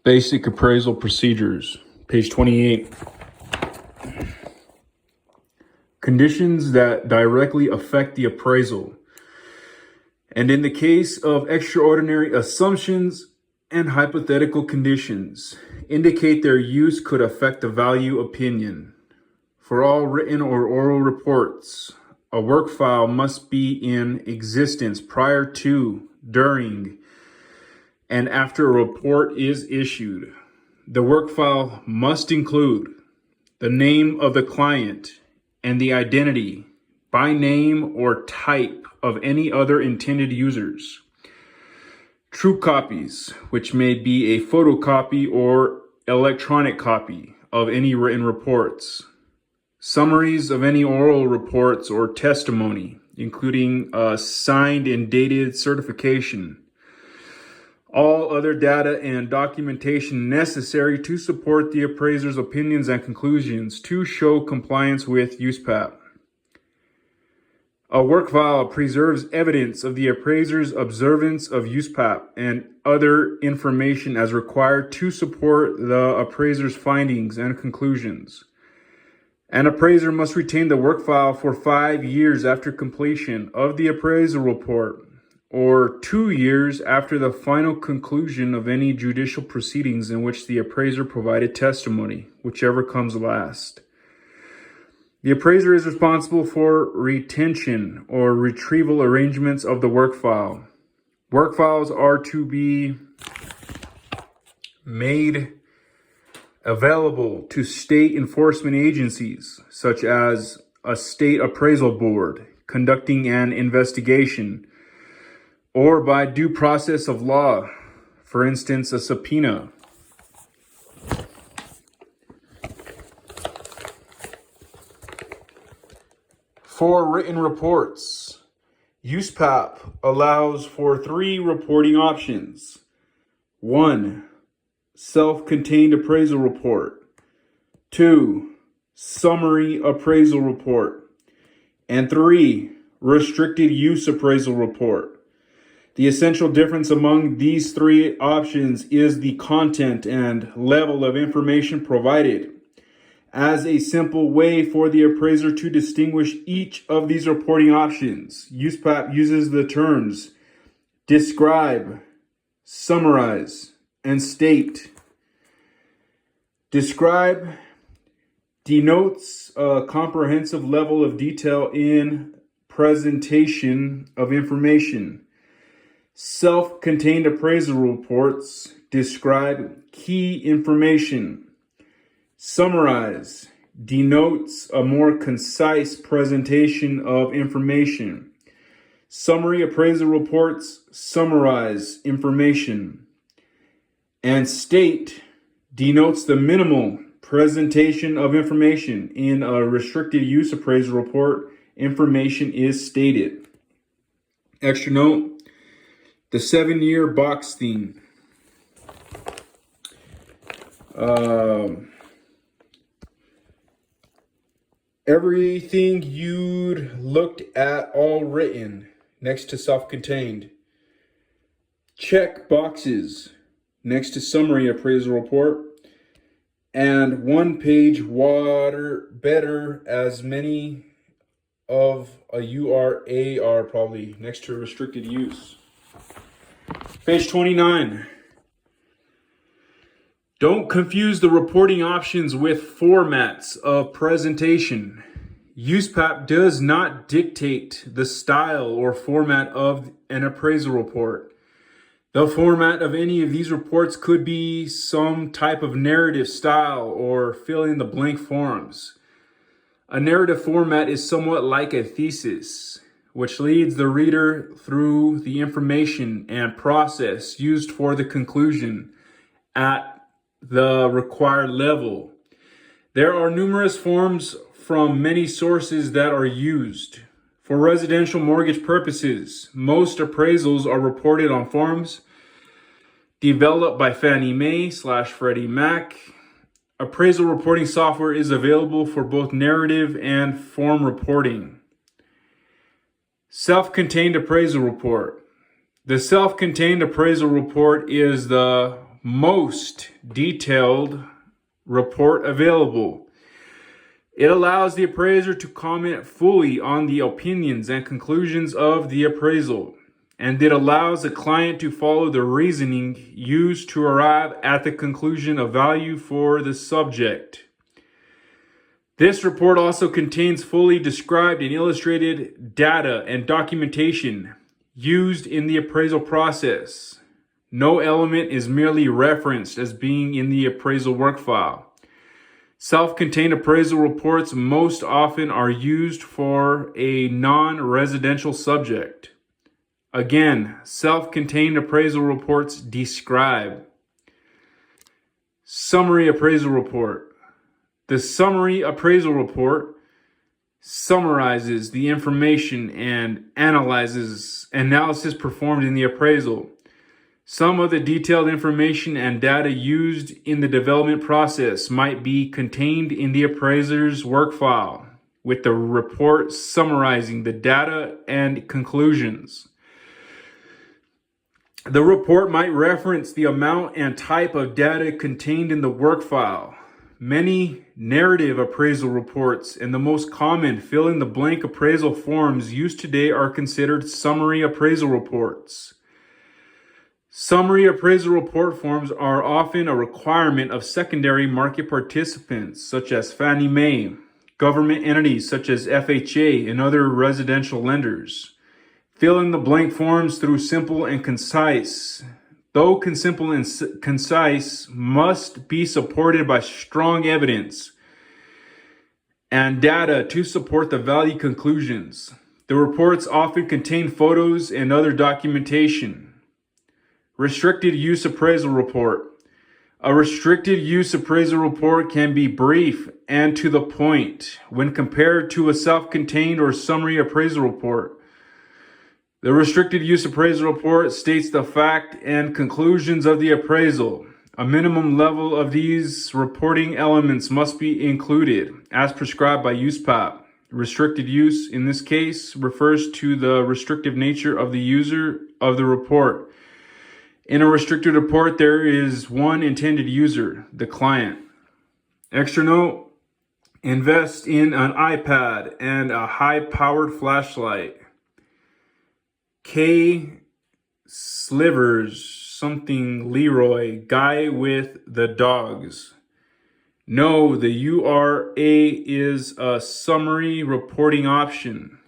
Basic appraisal procedures, page 28. Conditions that directly affect the appraisal, and in the case of extraordinary assumptions and hypothetical conditions, indicate their use could affect the value opinion. For all written or oral reports, a work file must be in existence prior to, during, and after a report is issued. The work file must include the name of the client and the identity by name or type of any other intended users. True copies, which may be a photocopy or electronic copy of any written reports. Summaries of any oral reports or testimony, including a signed and dated certification. All other data and documentation necessary to support the appraiser's opinions and conclusions to show compliance with USPAP. A work file preserves evidence of the appraiser's observance of USPAP and other information as required to support the appraiser's findings and conclusions. An appraiser must retain the work file for 5 years after completion of the appraisal report, or 2 years after the final conclusion of any judicial proceedings in which the appraiser provided testimony, whichever comes last. The appraiser is responsible for retention or retrieval arrangements of the work file. Work files are to be made available to state enforcement agencies, such as a state appraisal board conducting an investigation, or by due process of law, for instance, a subpoena. For written reports, USPAP allows for 3 reporting options. 1. Self-contained appraisal report. 2. Summary appraisal report. And 3. Restricted use appraisal report. The essential difference among these 3 options is the content and level of information provided. As a simple way for the appraiser to distinguish each of these reporting options, USPAP uses the terms describe, summarize, and state. Describe denotes a comprehensive level of detail in presentation of information. Self-contained appraisal reports describe key information. Summarize denotes a more concise presentation of information. Summary appraisal reports summarize information. And state denotes the minimal presentation of information. In a restricted use appraisal report, information is stated. Extra note, the 7-year box theme. Everything you'd looked at all written next to self-contained. Check boxes next to summary appraisal report. And 1-page water better as many of a URA are probably next to restricted use. Page 29. Don't confuse the reporting options with formats of presentation. USPAP does not dictate the style or format of an appraisal report. The format of any of these reports could be some type of narrative style or fill in the blank forms. A narrative format is somewhat like a thesis, which leads the reader through the information and process used for the conclusion at the required level. There are numerous forms from many sources that are used. For residential mortgage purposes, most appraisals are reported on forms developed by Fannie Mae / Freddie Mac. Appraisal reporting software is available for both narrative and form reporting. Self-contained appraisal report. The self-contained appraisal report is the most detailed report available. It allows the appraiser to comment fully on the opinions and conclusions of the appraisal, and it allows the client to follow the reasoning used to arrive at the conclusion of value for the subject. This report also contains fully described and illustrated data and documentation used in the appraisal process. No element is merely referenced as being in the appraisal work file. Self-contained appraisal reports most often are used for a non-residential subject. Again, self-contained appraisal reports describe. Summary appraisal report. The summary appraisal report summarizes the information and analysis performed in the appraisal. Some of the detailed information and data used in the development process might be contained in the appraiser's work file, with the report summarizing the data and conclusions. The report might reference the amount and type of data contained in the work file. Many narrative appraisal reports and the most common fill-in-the-blank appraisal forms used today are considered summary appraisal reports. Summary appraisal report forms are often a requirement of secondary market participants such as Fannie Mae, government entities such as FHA, and other residential lenders. Fill in the blank forms through simple and concise. Though simple and concise, must be supported by strong evidence and data to support the value conclusions. The reports often contain photos and other documentation. Restricted use appraisal report. A restricted use appraisal report can be brief and to the point when compared to a self-contained or summary appraisal report. The restricted use appraisal report states the fact and conclusions of the appraisal. A minimum level of these reporting elements must be included as prescribed by USPAP. Restricted use in this case refers to the restrictive nature of the user of the report. In a restricted report, there is one intended user, the client. Extra note, invest in an iPad and a high-powered flashlight. K. Slivers, something Leroy, guy with the dogs. No, the URA is a summary reporting option.